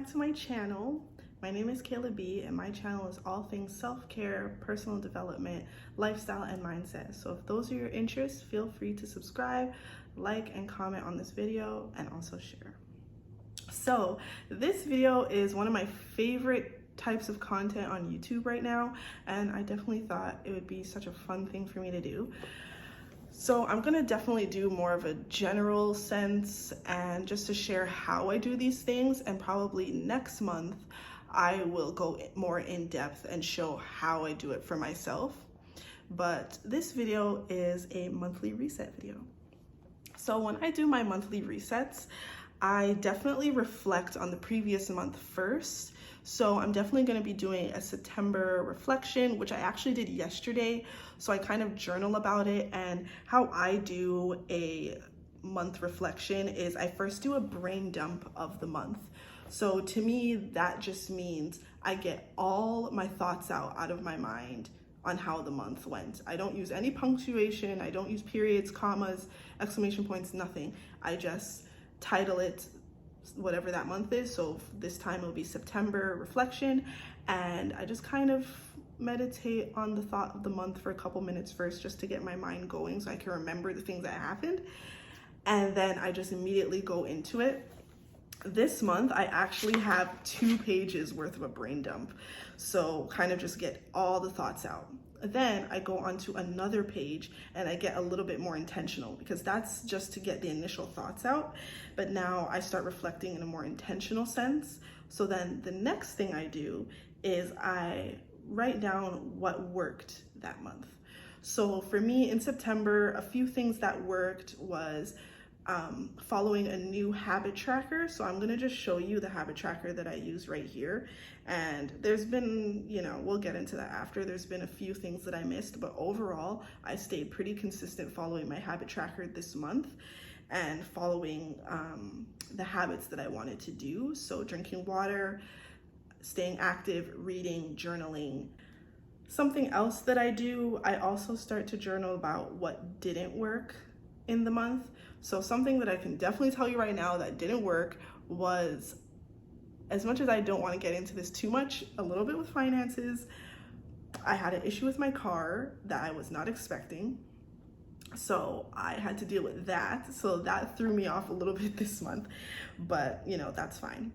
back to my channel. My name is Kayla B and my channel is all things self-care, personal development, lifestyle, and mindset. So if those are your interests, feel free to subscribe, like, and comment on this video, and also share. So this video is one of my favorite types of content on YouTube right now, and I definitely thought it would be such a fun thing for me to do. So I'm gonna definitely do more of a general sense and just to share how I do these things, and probably next month I will go more in depth and show how I do it for myself. But this video is a monthly reset video. So when I do my monthly resets, I definitely reflect on the previous month first. So I'm definitely going to be doing a September reflection, which I actually did yesterday. So I kind of journal about it, and how I do a month reflection is I first do a brain dump of the month. So to me, that just means I get all my thoughts out of my mind on how the month went. I don't use any punctuation, I don't use periods, commas, exclamation points, nothing. I just title it whatever that month is. So this time it'll be September reflection, and I just kind of meditate on the thought of the month for a couple minutes first, just to get my mind going so I can remember the things that happened, and then I just immediately go into it. This month I actually have 2 pages worth of a brain dump, so kind of just get all the thoughts out. Then I go on to another page and I get a little bit more intentional, because that's just to get the initial thoughts out. But now I start reflecting in a more intentional sense. So then the next thing I do is I write down what worked that month. So for me in September, a few things that worked was following a new habit tracker. So I'm gonna just show you the habit tracker that I use right here. And there's been, we'll get into that after. There's been a few things that I missed, but overall, I stayed pretty consistent following my habit tracker this month and following the habits that I wanted to do. So drinking water, staying active, reading, journaling. Something else that I do, I also start to journal about what didn't work in the month. So something that I can definitely tell you right now that didn't work was, as much as I don't want to get into this too much, a little bit with finances, I had an issue with my car that I was not expecting. So I had to deal with that. So that threw me off a little bit this month, but that's fine.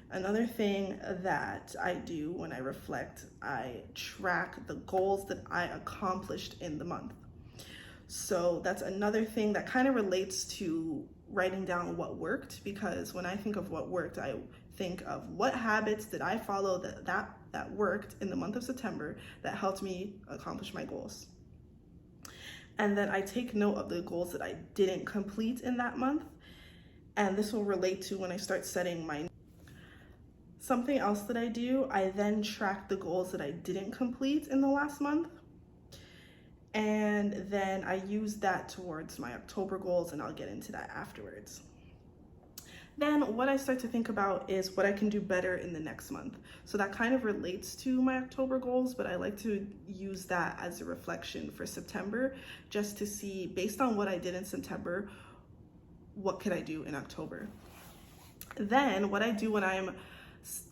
Another thing that I do when I reflect, I track the goals that I accomplished in the month. So that's another thing that kind of relates to writing down what worked, because when I think of what worked, I think of what habits did I follow that worked in the month of September that helped me accomplish my goals. And then I take note of the goals that I didn't complete in that month, and this will relate to when I start setting my something else that I do. I then track the goals that I didn't complete in the last month, and then I use that towards my October goals, and I'll get into that afterwards. Then what I start to think about is what I can do better in the next month. So that kind of relates to my October goals, but I like to use that as a reflection for September, just to see, based on what I did in September, what could I do in October. Then what I do when I'm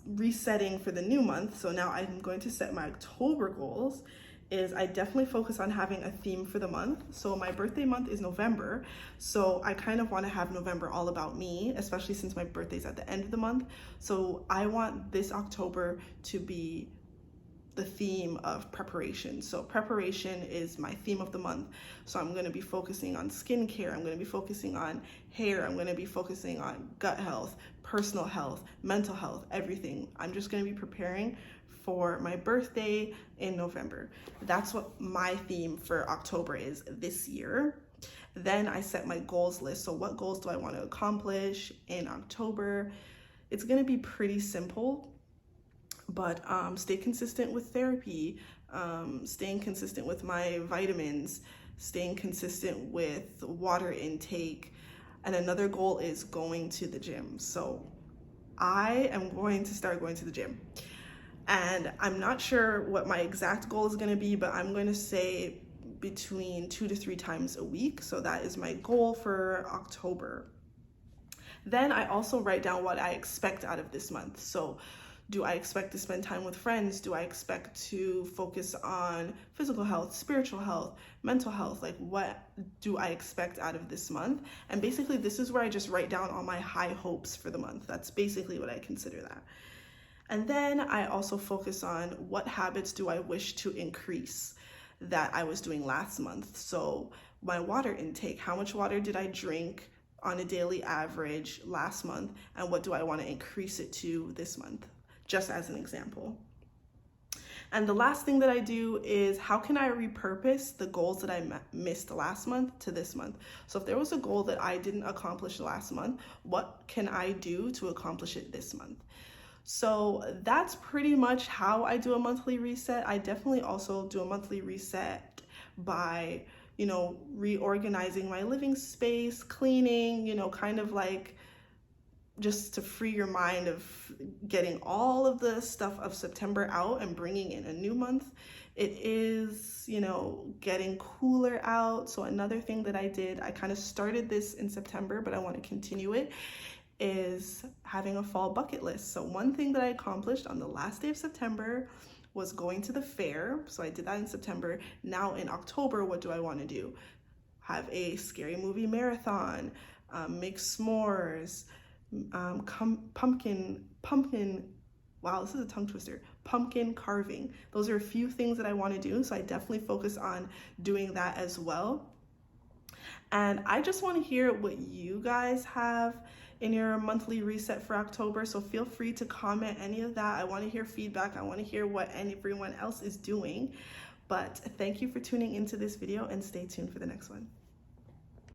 resetting for the new month, so now I'm going to set my October goals, is I definitely focus on having a theme for the month. So my birthday month is November, so I kind of want to have November all about me, especially since my birthday's at the end of the month. So I want this October to be the theme of preparation. So preparation is my theme of the month. So I'm going to be focusing on skincare, I'm going to be focusing on hair, I'm going to be focusing on gut health, personal health, mental health, everything. I'm just going to be preparing for my birthday in November. That's what my theme for October is this year. Then I set my goals list. So what goals do I want to accomplish in October? It's going to be pretty simple, but stay consistent with therapy, staying consistent with my vitamins, staying consistent with water intake. And another goal is going to the gym. So I am going to start going to the gym. And I'm not sure what my exact goal is going to be, but I'm going to say between 2 to 3 times a week. So that is my goal for October. Then I also write down what I expect out of this month. So do I expect to spend time with friends? Do I expect to focus on physical health, spiritual health, mental health? Like, what do I expect out of this month? And basically, this is where I just write down all my high hopes for the month. That's basically what I consider that. And then I also focus on what habits do I wish to increase that I was doing last month. So my water intake, how much water did I drink on a daily average last month, and what do I want to increase it to this month? Just as an example. And the last thing that I do is how can I repurpose the goals that I missed last month to this month? So if there was a goal that I didn't accomplish last month, what can I do to accomplish it this month? So that's pretty much how I do a monthly reset. I definitely also do a monthly reset by, reorganizing my living space, cleaning, kind of like just to free your mind of getting all of the stuff of September out and bringing in a new month. It is, getting cooler out. So another thing that I did, I kind of started this in September, but I want to continue it, is having a fall bucket list. So one thing that I accomplished on the last day of September was going to the fair. So I did that in September. Now in October, what do I want to do? Have a scary movie marathon, make s'mores, pumpkin, wow, this is a tongue twister, pumpkin carving. Those are a few things that I want to do. So I definitely focus on doing that as well. And I just want to hear what you guys have in your monthly reset for October. So feel free to comment any of that. I want to hear feedback. I want to hear what everyone else is doing. But thank you for tuning into this video, and stay tuned for the next one.